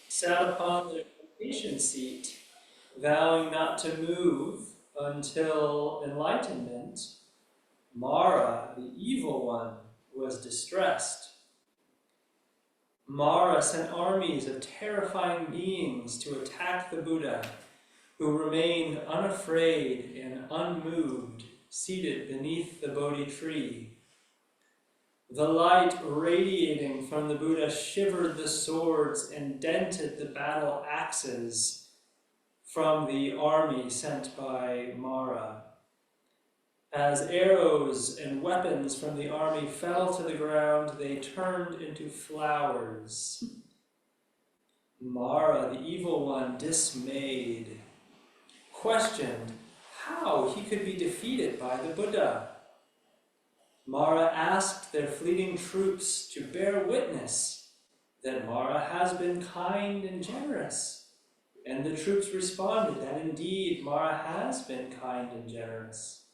sat upon the meditation seat, vowing not to move until enlightenment, Mara, the evil one, was distressed. Mara sent armies of terrifying beings to attack the Buddha, who remained unafraid and unmoved, seated beneath the Bodhi tree. The light radiating from the Buddha shivered the swords and dented the battle axes from the army sent by Mara. As arrows and weapons from the army fell to the ground, they turned into flowers. Mara, the evil one, dismayed, questioned how he could be defeated by the Buddha. Mara asked their fleeting troops to bear witness that Mara has been kind and generous. And the troops responded that indeed Mara has been kind and generous.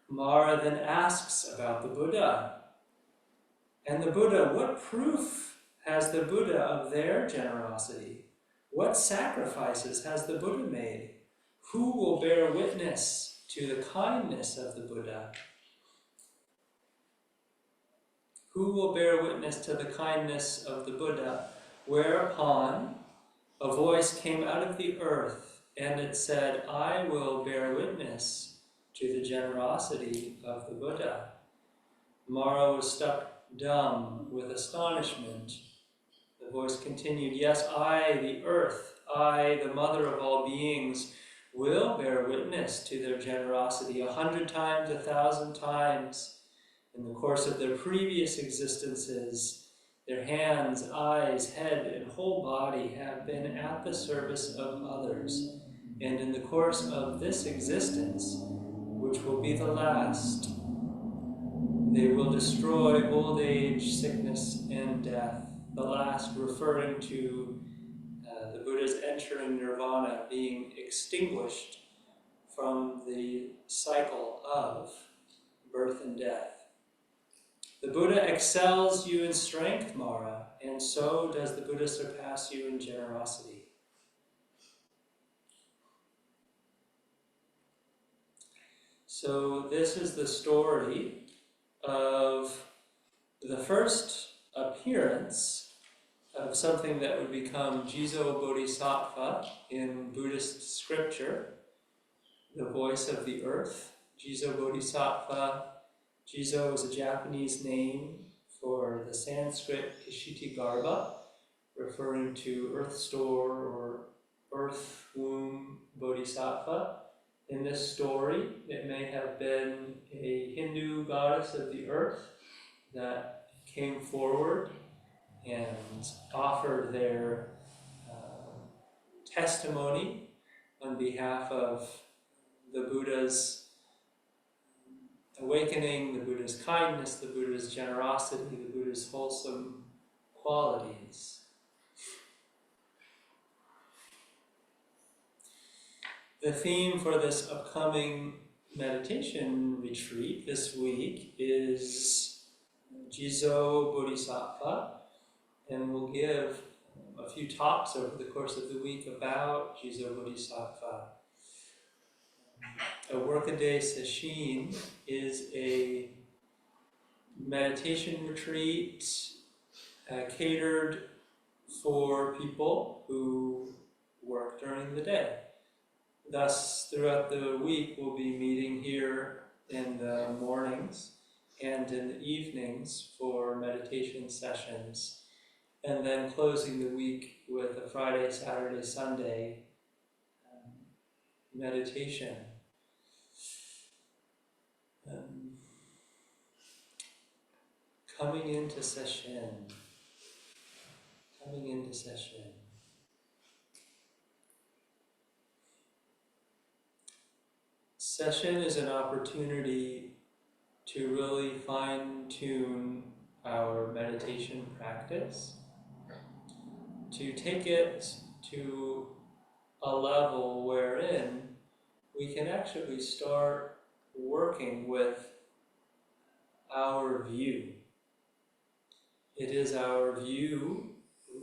Mara then asks about the Buddha. And the Buddha, what proof has the Buddha of their generosity? What sacrifices has the Buddha made? Who will bear witness to the kindness of the Buddha? Who will bear witness to the kindness of the Buddha? Whereupon a voice came out of the earth, and it said, I will bear witness to the generosity of the Buddha. Mara was struck dumb with astonishment. The voice continued, yes, I, the earth, I, the mother of all beings, will bear witness to their generosity 100 times, 1,000 times. In the course of their previous existences, their hands, eyes, head, and whole body have been at the service of others. And in the course of this existence, which will be the last, they will destroy old age, sickness, and death. The last referring to the Buddha's entering nirvana, being extinguished from the cycle of birth and death. The Buddha excels you in strength, Mara, and so does the Buddha surpass you in generosity. So this is the story of the first appearance of something that would become Jizo Bodhisattva in Buddhist scripture, the voice of the earth. Jizo Bodhisattva. Jizo is a Japanese name for the Sanskrit Kshittigarbha, referring to earth store or earth womb bodhisattva. In this story, it may have been a Hindu goddess of the earth that came forward and offered their testimony on behalf of the Buddha's awakening, the Buddha's kindness, the Buddha's generosity, the Buddha's wholesome qualities. The theme for this upcoming meditation retreat this week is Jizo Bodhisattva, and we'll give a few talks over the course of the week about Jizo Bodhisattva. A workaday Sesshin is a meditation retreat catered for people who work during the day. Thus, throughout the week, we'll be meeting here in the mornings and in the evenings for meditation sessions, and then closing the week with a Friday, Saturday, Sunday meditation. Coming into Sesshin. Sesshin is an opportunity to really fine-tune our meditation practice, to take it to a level wherein we can actually start working with our view. It is our view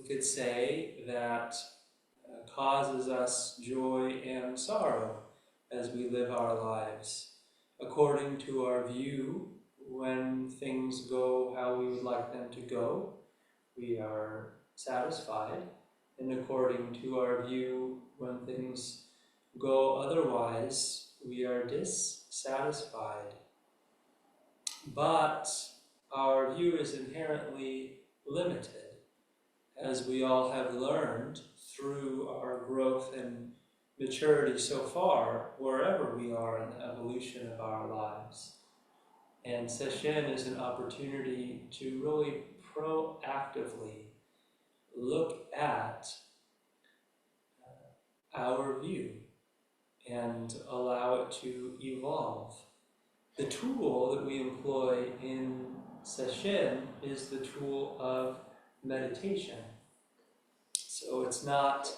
we could say that causes us joy and sorrow as we live our lives. According to our view, when things go how we would like them to go, we are satisfied. And according to our view, when things go otherwise, we are dissatisfied. But our view is inherently limited, as we all have learned through our growth and maturity so far, wherever we are in the evolution of our lives. And Sesshin is an opportunity to really proactively look at our view and allow it to evolve. The tool that we employ in Sesshin is the tool of meditation. So it's not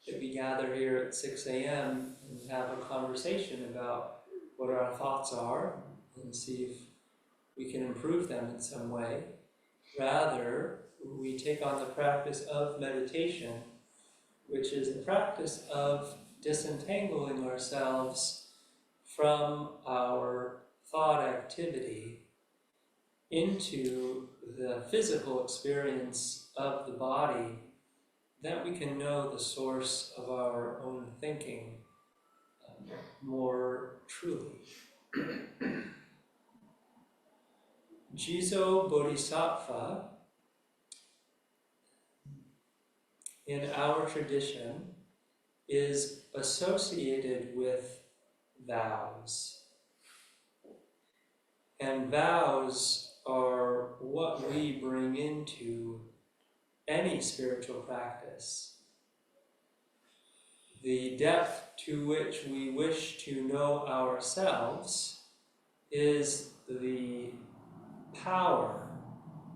that we gather here at 6 a.m. and have a conversation about what our thoughts are and see if we can improve them in some way. Rather, we take on the practice of meditation, which is the practice of disentangling ourselves from our thought activity into the physical experience of the body, that we can know the source of our own thinking more truly. Jizo Bodhisattva, in our tradition, is associated with vows. And vows are what we bring into any spiritual practice. The depth to which we wish to know ourselves is the power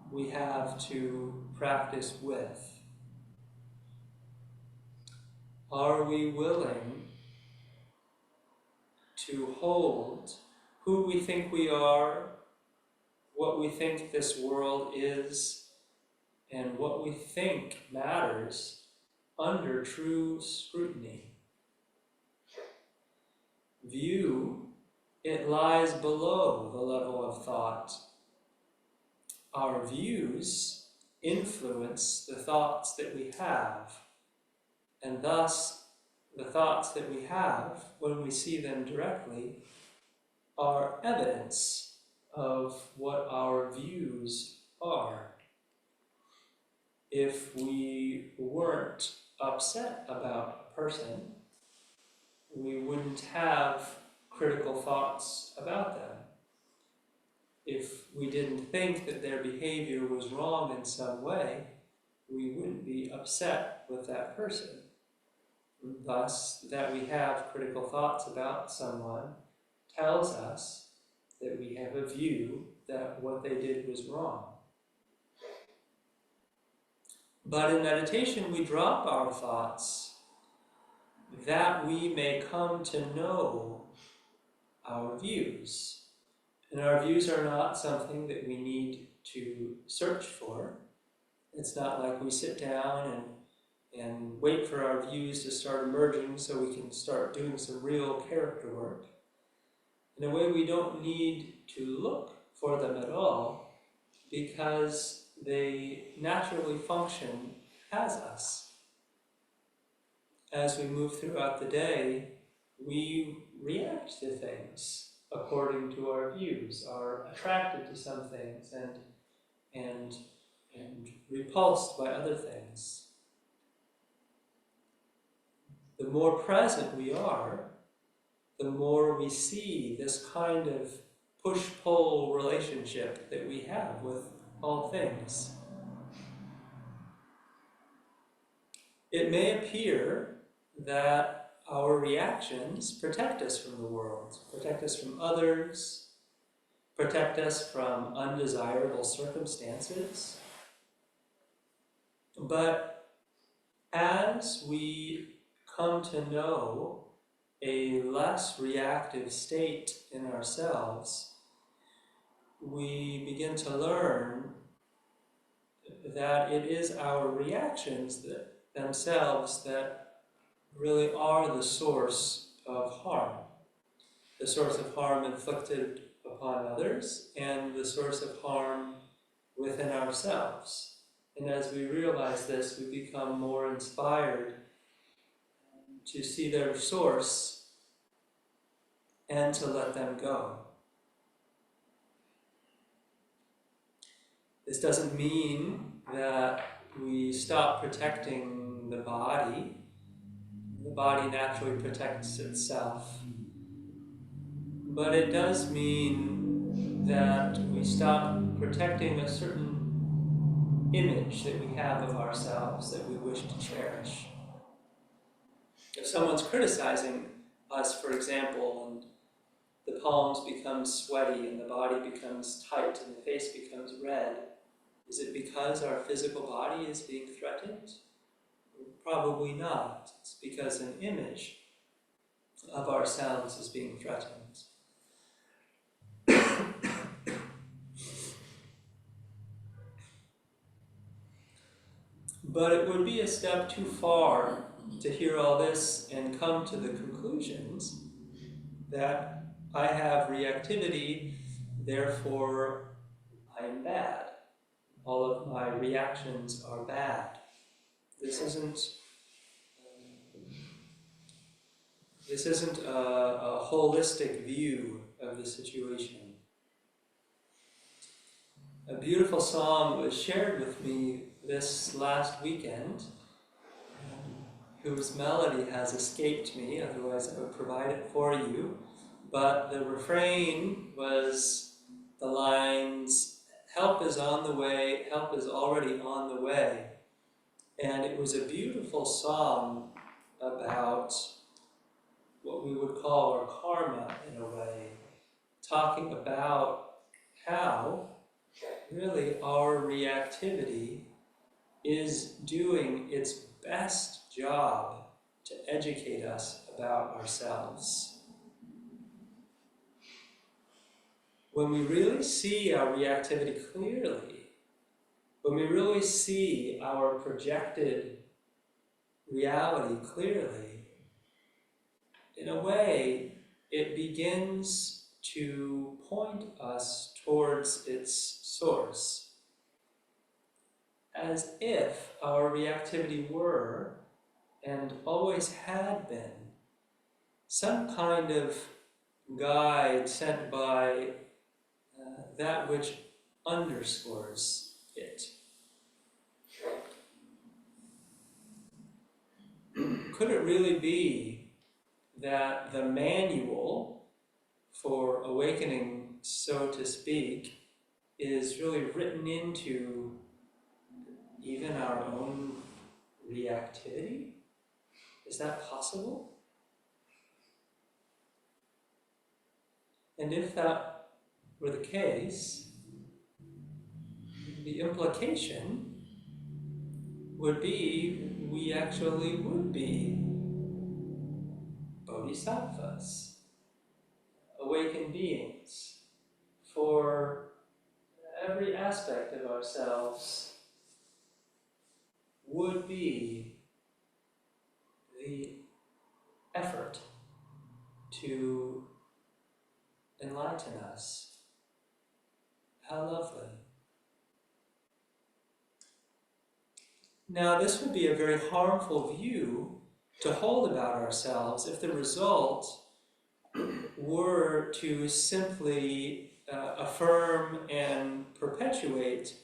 we have to practice with. Are we willing to hold who we think we are, what we think this world is, and what we think matters under true scrutiny? View, it lies below the level of thought. Our views influence the thoughts that we have, and thus the thoughts that we have, when we see them directly, are evidence of what our views are. If we weren't upset about a person, we wouldn't have critical thoughts about them. If we didn't think that their behavior was wrong in some way, we wouldn't be upset with that person. Thus, that we have critical thoughts about someone tells us that we have a view that what they did was wrong. But in meditation, we drop our thoughts that we may come to know our views. And our views are not something that we need to search for. It's not like we sit down and wait for our views to start emerging so we can start doing some real character work. In a way, we don't need to look for them at all, because they naturally function as us. As we move throughout the day, we react to things according to our views, are attracted to some things and repulsed by other things. The more present we are, the more we see this kind of push-pull relationship that we have with all things. It may appear that our reactions protect us from the world, protect us from others, protect us from undesirable circumstances. But as we come to know a less reactive state in ourselves, we begin to learn that it is our reactions themselves that really are the source of harm. The source of harm inflicted upon others and the source of harm within ourselves. And as we realize this, we become more inspired to see their source and to let them go. This doesn't mean that we stop protecting the body. The body naturally protects itself. But it does mean that we stop protecting a certain image that we have of ourselves that we wish to cherish. If someone's criticizing us, for example, and the palms become sweaty and the body becomes tight and the face becomes red, is it because our physical body is being threatened? Probably not. It's because an image of ourselves is being threatened. But it would be a step too far to hear all this and come to the conclusions that I have reactivity, therefore I am bad. All of my reactions are bad. This isn't a holistic view of the situation. A beautiful song was shared with me this last weekend, whose melody has escaped me, otherwise I would provide it for you. But the refrain was the lines, "Help is on the way, help is already on the way." And it was a beautiful song about what we would call our karma, in a way, talking about how really our reactivity is doing its best job to educate us about ourselves. When we really see our reactivity clearly, when we really see our projected reality clearly, in a way, it begins to point us towards its source, as if our reactivity were, and always had been, some kind of guide sent by that which underscores it. Could it really be that the manual for awakening, so to speak, is really written into even our own reactivity? Is that possible? And if that were the case, the implication would be we actually would be bodhisattvas, awakened beings, for every aspect of ourselves would be the effort to enlighten us. How lovely. Now, this would be a very harmful view to hold about ourselves if the result were to simply affirm and perpetuate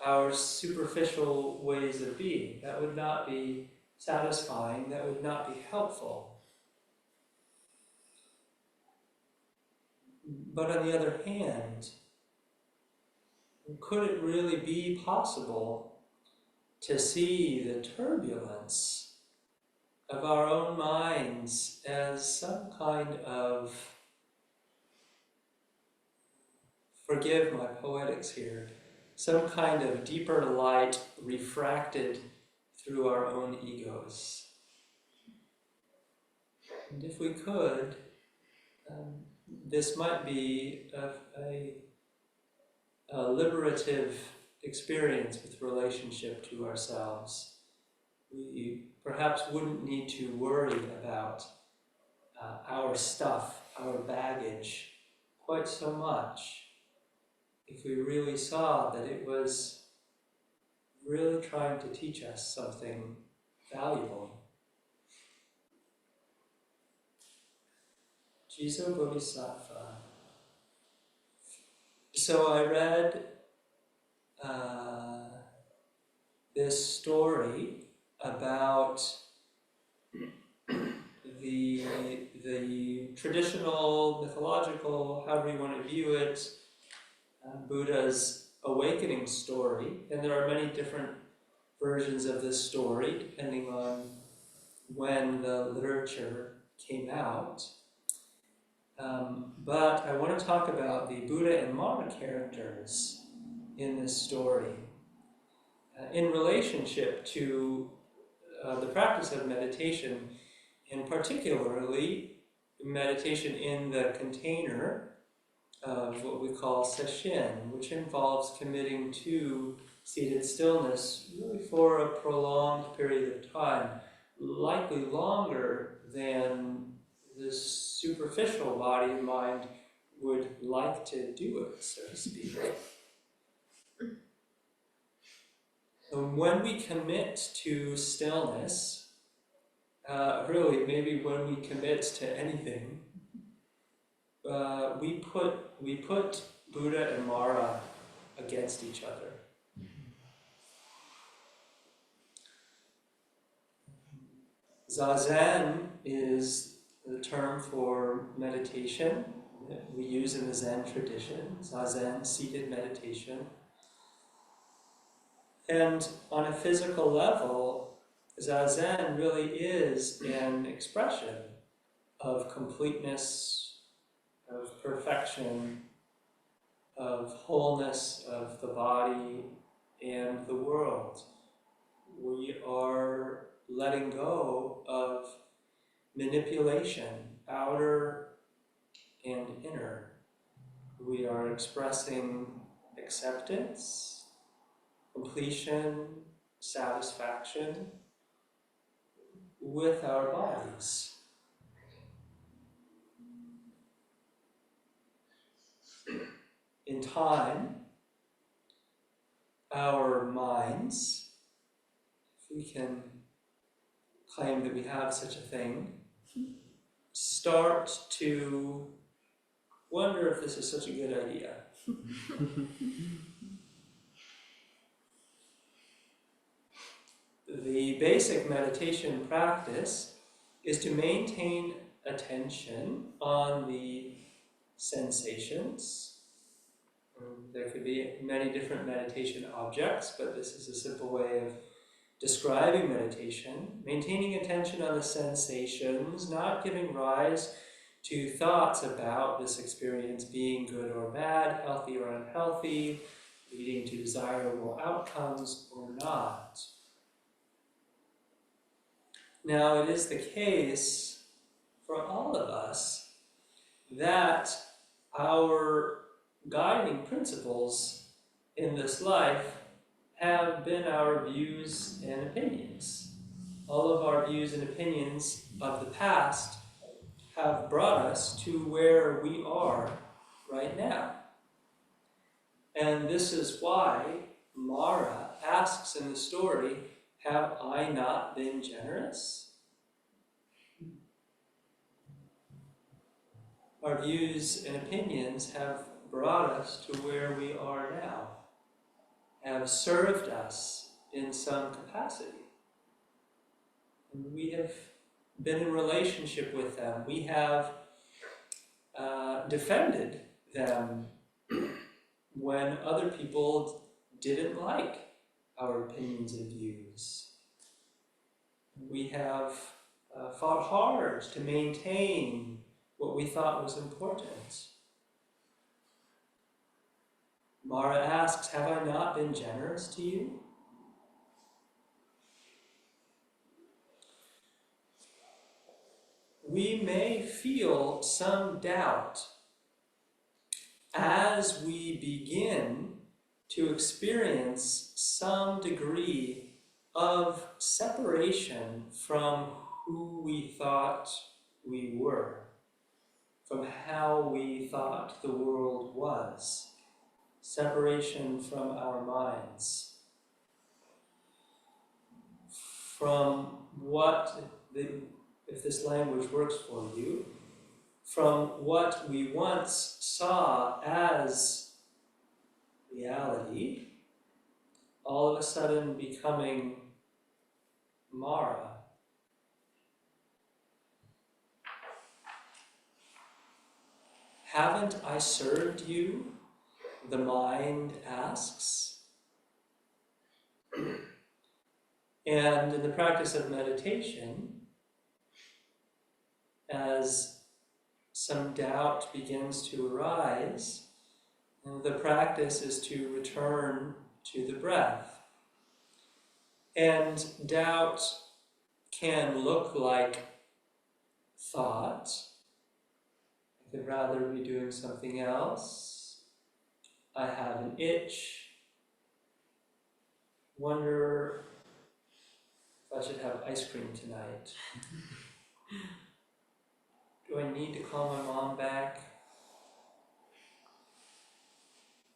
our superficial ways of being. That would not be satisfying, that would not be helpful. But on the other hand, could it really be possible to see the turbulence of our own minds as some kind of, forgive my poetics here, some kind of deeper light refracted through our own egos? And if we could, this might be a liberative experience with relationship to ourselves. We perhaps wouldn't need to worry about our stuff, our baggage, quite so much if we really saw that it was really trying to teach us something valuable. Jizo Bodhisattva. So I read this story about the traditional, mythological, however you want to view it, Buddha's awakening story. And there are many different versions of this story, depending on when the literature came out. But I want to talk about the Buddha and Mara characters in this story in relationship to the practice of meditation, and particularly meditation in the container of what we call Sesshin, which involves committing to seated stillness really for a prolonged period of time, likely longer than this superficial body and mind would like to do it, so to speak. And when we commit to stillness, really maybe when we commit to anything, we put Buddha and Mara against each other. Zazen is the term for meditation that we use in the Zen tradition. Zazen, seated meditation. And on a physical level, Zazen really is an expression of completeness, of perfection, of wholeness of the body and the world. We are letting go of manipulation, outer and inner. We are expressing acceptance, completion, satisfaction with our bodies. In time, our minds, if we can claim that we have such a thing, start to wonder if this is such a good idea. The basic meditation practice is to maintain attention on the sensations. There could be many different meditation objects, but this is a simple way of describing meditation. Maintaining attention on the sensations, not giving rise to thoughts about this experience being good or bad, healthy or unhealthy, leading to desirable outcomes or not. Now, it is the case for all of us that our guiding principles in this life have been our views and opinions. All of our views and opinions of the past have brought us to where we are right now. And this is why Mara asks in the story, have I not been generous? Our views and opinions have brought us to where we are now, have served us in some capacity. And we have been in relationship with them. We have defended them when other people didn't like our opinions and views. We have fought hard to maintain what we thought was important. Mara asks, have I not been generous to you? We may feel some doubt as we begin to experience some degree of separation from who we thought we were, from how we thought the world was, separation from our minds, from if this language works for you, from what we once saw as reality, all of a sudden becoming Mara. Haven't I served you? The mind asks. And in the practice of meditation, as some doubt begins to arise, the practice is to return to the breath. And doubt can look like thought. I could rather be doing something else. I have an itch. Wonder if I should have ice cream tonight. Do I need to call my mom back?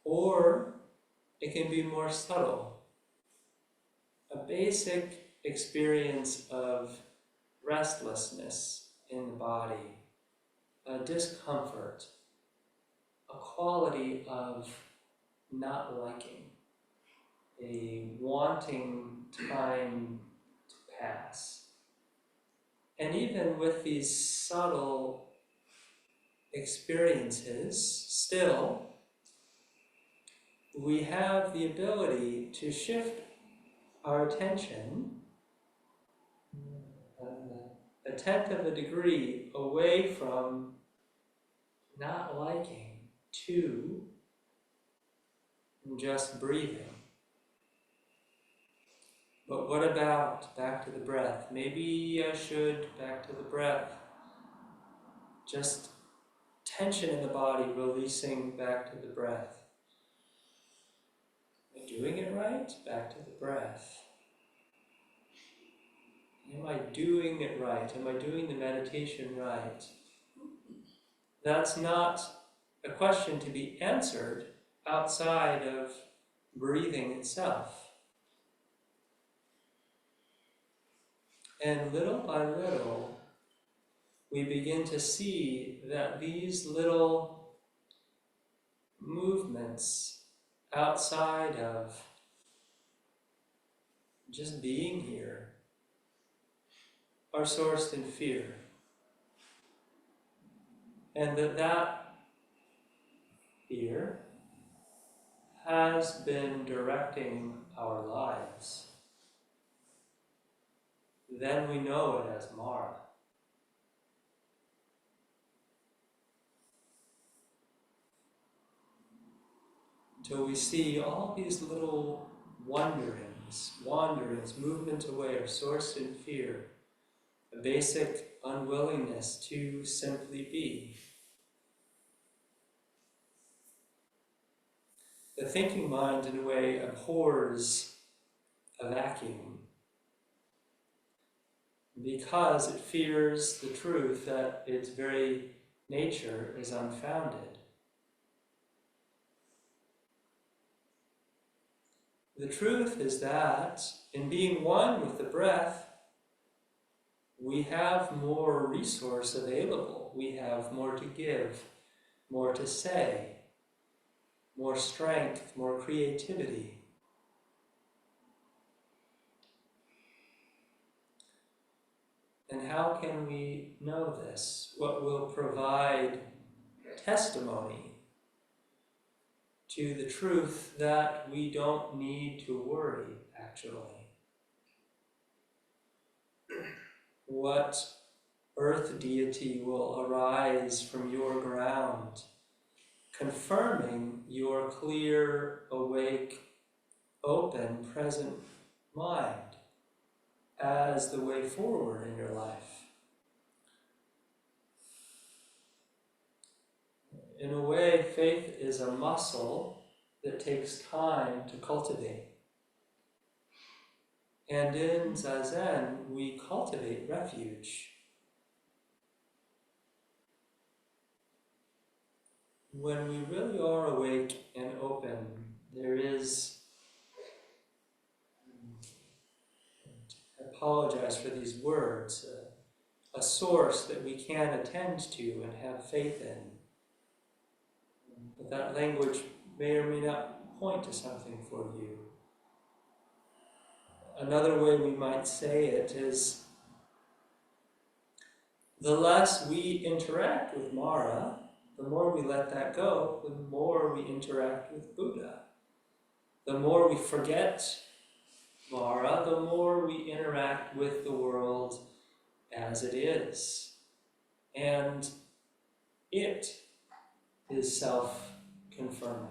Or it can be more subtle. A basic experience of restlessness in the body, a discomfort, a quality of not liking, a wanting time to pass. And even with these subtle experiences, still, we have the ability to shift our attention a tenth of a degree away from not liking to just breathing. But what about back to the breath? Maybe I should back to the breath. Just tension in the body releasing back to the breath. Am I doing it right? Back to the breath. Am I doing it right? Am I doing the meditation right? That's not a question to be answered outside of breathing itself. And little by little, we begin to see that these little movements outside of just being here are sourced in fear. And that fear has been directing our lives. Then we know it as Mara. Until we see all these little wanderings, movements away are sourced in fear, a basic unwillingness to simply be. The thinking mind, in a way, abhors a vacuum because it fears the truth that its very nature is unfounded. The truth is that in being one with the breath, we have more resource available. We have more to give, more to say, more strength, more creativity. And how can we know this? What will provide testimony to the truth that we don't need to worry, actually? What earth deity will arise from your ground, confirming your clear, awake, open, present mind as the way forward in your life? In a way, faith is a muscle that takes time to cultivate. And in Zazen, we cultivate refuge. When we really are awake and open, there is, I apologize for these words, a source that we can attend to and have faith in. But that language may or may not point to something for you. Another way we might say it is, the less we interact with Mara, the more we let that go, the more we interact with Buddha. The more we forget Mara, the more we interact with the world as it is. And it is self-confirming.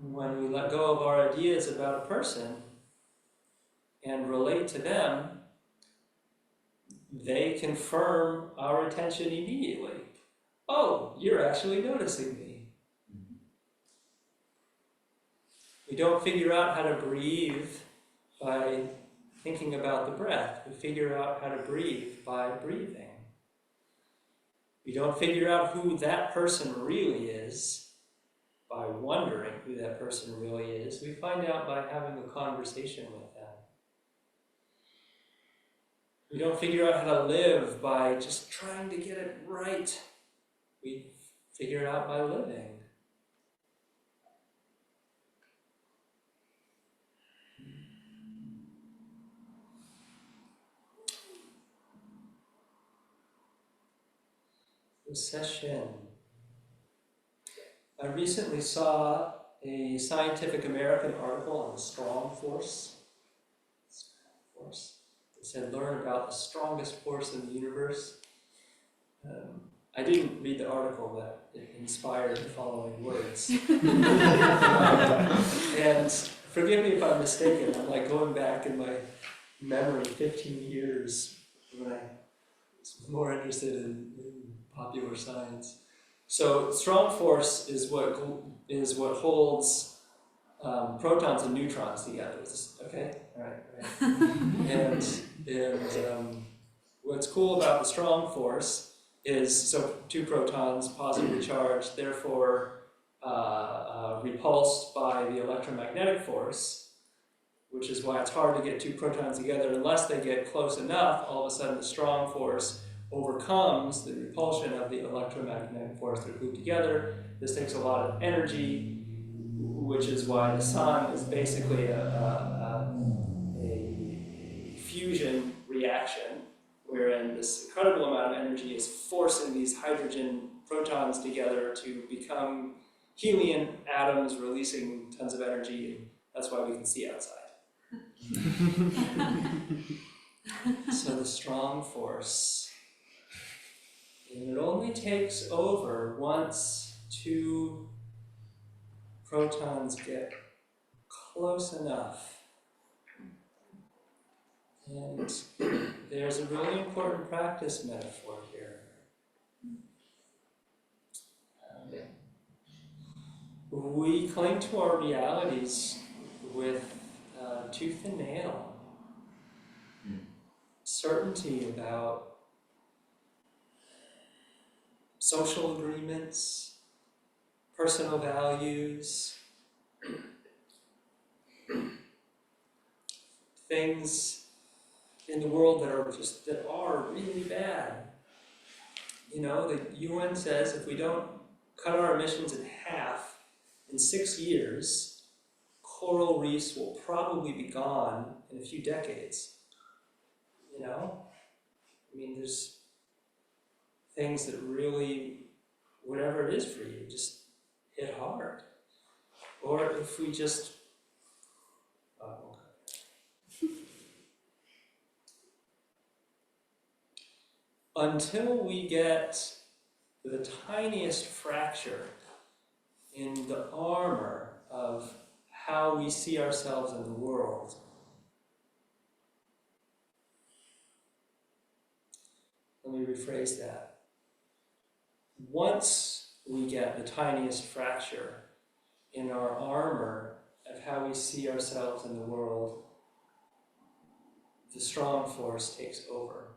When we let go of our ideas about a person and relate to them, they confirm our attention immediately. Oh, you're actually noticing me. We don't figure out how to breathe by thinking about the breath. We figure out how to breathe by breathing. We don't figure out who that person really is by wondering who that person really is. We find out by having a conversation with them. We don't figure out how to live by just trying to get it right. We figure it out by living. The Sesshin. I recently saw a Scientific American article on the strong force. It said, learn about the strongest force in the universe. I didn't read the article, but it inspired the following words. And forgive me if I'm mistaken, I'm like going back in my memory 15 years when I was more interested in popular science. So strong force is what holds protons and neutrons together. Okay, all right. And what's cool about the strong force is, so two protons positively charged, therefore repulsed by the electromagnetic force, which is why it's hard to get two protons together unless they get close enough. All of a sudden, the strong force overcomes the repulsion of the electromagnetic force. They're glued together. This takes a lot of energy, which is why the sun is basically a fusion reaction, wherein this incredible amount of energy is forcing these hydrogen protons together to become helium atoms, releasing tons of energy, and that's why we can see outside. So the strong force. And it only takes over once two protons get close enough. And there's a really important practice metaphor here. We cling to our realities with tooth and nail. Certainty about social agreements, personal values, things in the world that are really bad. You know, the UN says if we don't cut our emissions in half in 6 years, coral reefs will probably be gone in a few decades. You know? I mean, there's things that really, whatever it is for you, just hit hard. Or if we just, until we get the tiniest fracture in the armor of how we see ourselves in the world, let me rephrase that. Once we get the tiniest fracture in our armor of how we see ourselves in the world, the strong force takes over.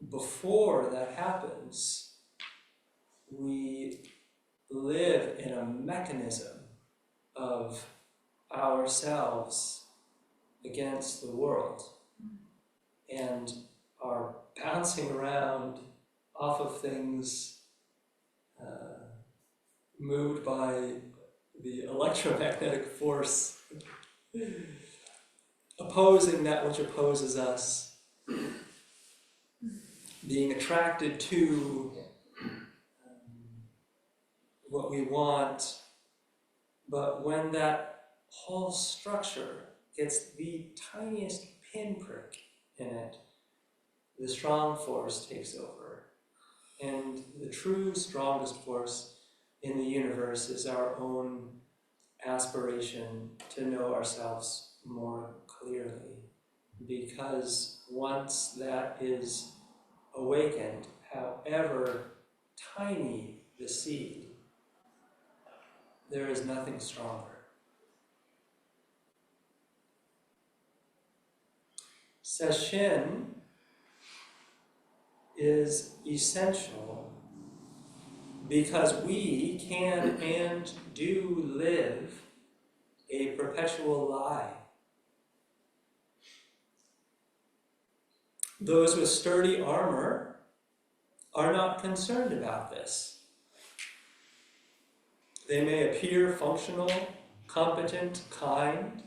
Before that happens, we live in a mechanism of ourselves against the world and are bouncing around off of things, moved by the electromagnetic force opposing that which opposes us, being attracted to what we want. But when that whole structure gets the tiniest pinprick in it, the strong force takes over. And the true strongest force in the universe is our own aspiration to know ourselves more clearly. Because once that is awakened, however tiny the seed, there is nothing stronger. Sesshin is essential because we can and do live a perpetual lie. Those with sturdy armor are not concerned about this. They may appear functional, competent, kind,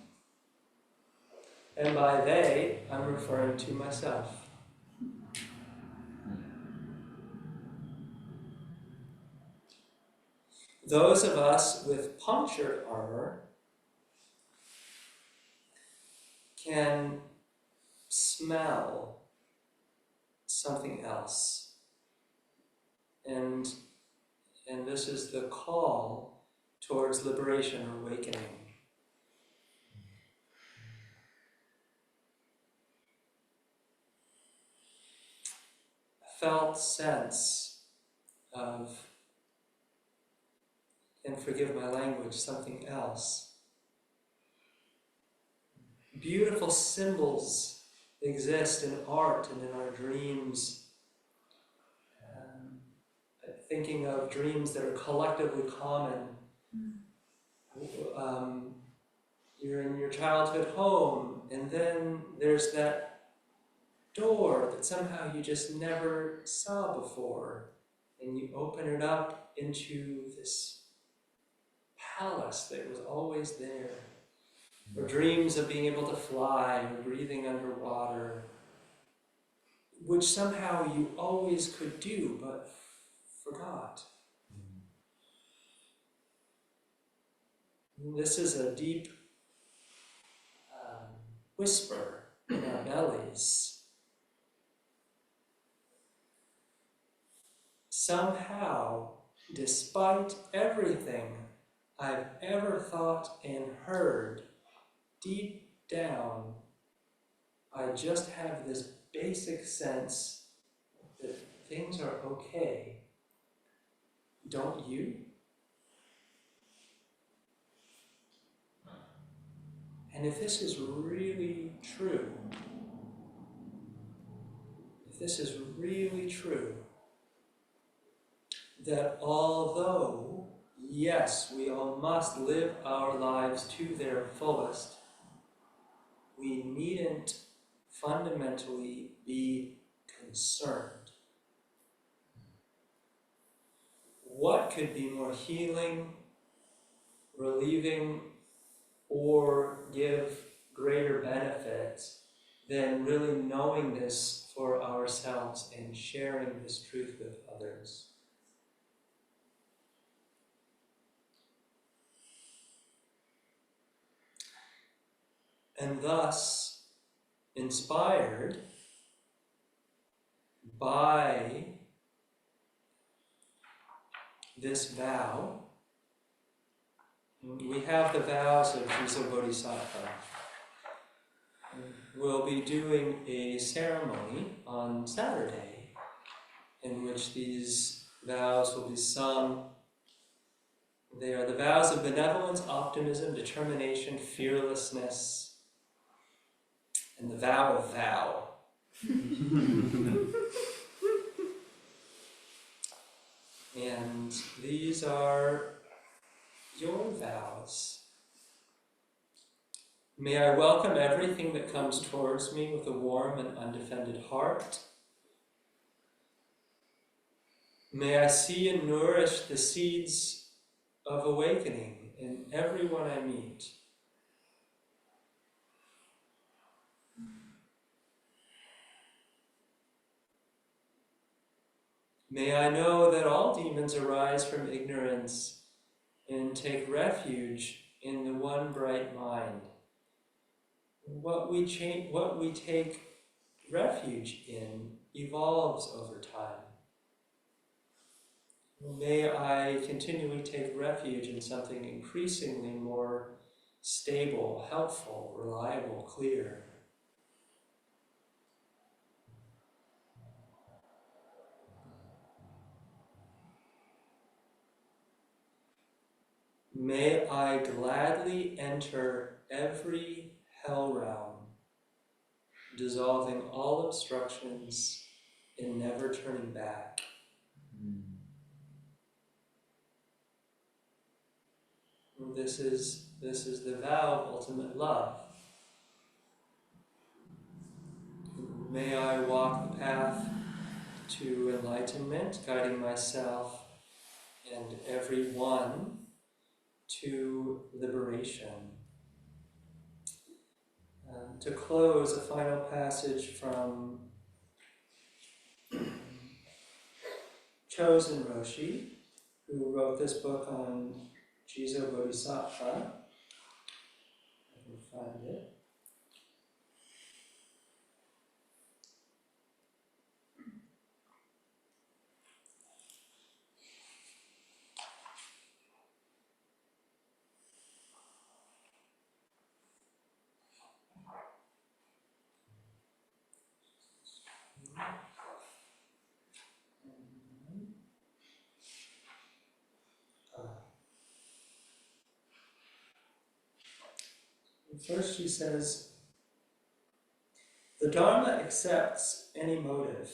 and by they, I'm referring to myself. Those of us with punctured armor can smell something else. And this is the call towards liberation or awakening. A felt sense of, and forgive my language, something else. Beautiful symbols exist in art and in our dreams. Thinking of dreams that are collectively common. You're in your childhood home, and then there's that door that somehow you just never saw before, and you open it up into this palace that was always there. Or dreams of being able to fly, or breathing underwater, which somehow you always could do, but forgot. This is a deep whisper in our bellies. Somehow, despite everything I've ever thought and heard, deep down, I just have this basic sense that things are okay. Don't you? And if this is really true, that although, yes, we all must live our lives to their fullest, we needn't fundamentally be concerned. What could be more healing, relieving, or give greater benefit than really knowing this for ourselves and sharing this truth with others? And thus, inspired by this vow, we have the vows of Jizo Bodhisattva. We'll be doing a ceremony on Saturday in which these vows will be sung. They are the vows of benevolence, optimism, determination, fearlessness, and the vow of vow. And these are your vows. May I welcome everything that comes towards me with a warm and undefended heart. May I see and nourish the seeds of awakening in everyone I meet. May I know that all demons arise from ignorance and take refuge in the one bright mind. What we take refuge in evolves over time. May I continually take refuge in something increasingly more stable, helpful, reliable, clear. May I gladly enter every hell realm, dissolving all obstructions and never turning back. This is the vow of ultimate love. May I walk the path to enlightenment, guiding myself and everyone to liberation. To close, a final passage from Chosen Roshi, who wrote this book on Jizo Bodhisattva. I can find it. First she says, the Dharma accepts any motive.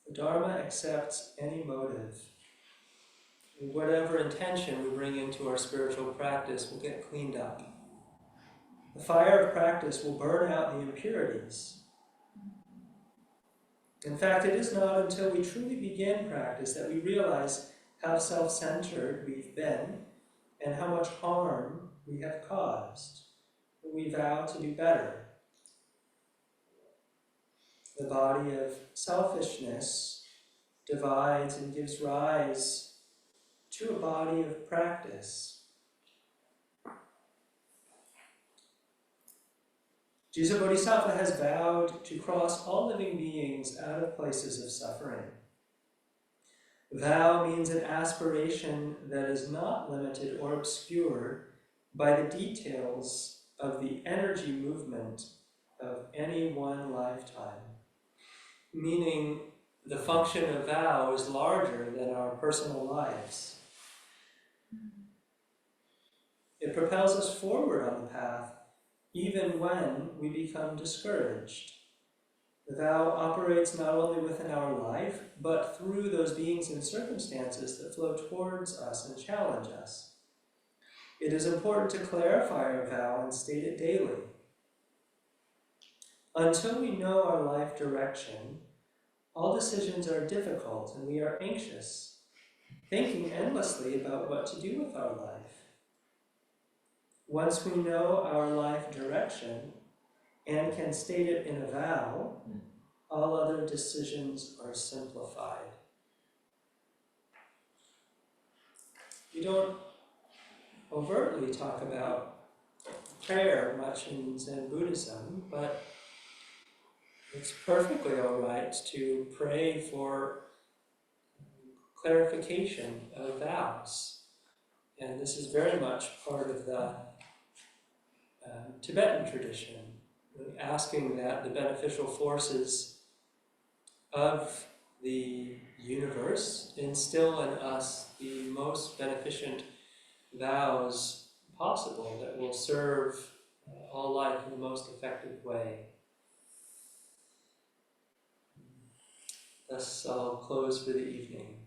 The Dharma accepts any motive. Whatever intention we bring into our spiritual practice will get cleaned up. The fire of practice will burn out the impurities. In fact, it is not until we truly begin practice that we realize how self-centered we've been and how much harm we have caused. We vow to do better. The body of selfishness divides and gives rise to a body of practice. Jizo Bodhisattva has vowed to cross all living beings out of places of suffering. Vow means an aspiration that is not limited or obscured by the details of the energy movement of any one lifetime. Meaning, the function of vow is larger than our personal lives. It propels us forward on the path, even when we become discouraged. The vow operates not only within our life, but through those beings and circumstances that flow towards us and challenge us. It is important to clarify our vow and state it daily. Until we know our life direction, all decisions are difficult and we are anxious, thinking endlessly about what to do with our life. Once we know our life direction and can state it in a vow, all other decisions are simplified. We don't overtly talk about prayer much in Zen Buddhism, but it's perfectly all right to pray for clarification of vows. And this is very much part of the Tibetan tradition, asking that the beneficial forces of the universe, instill in us the most beneficent vows possible that will serve all life in the most effective way. Thus, I'll close for the evening.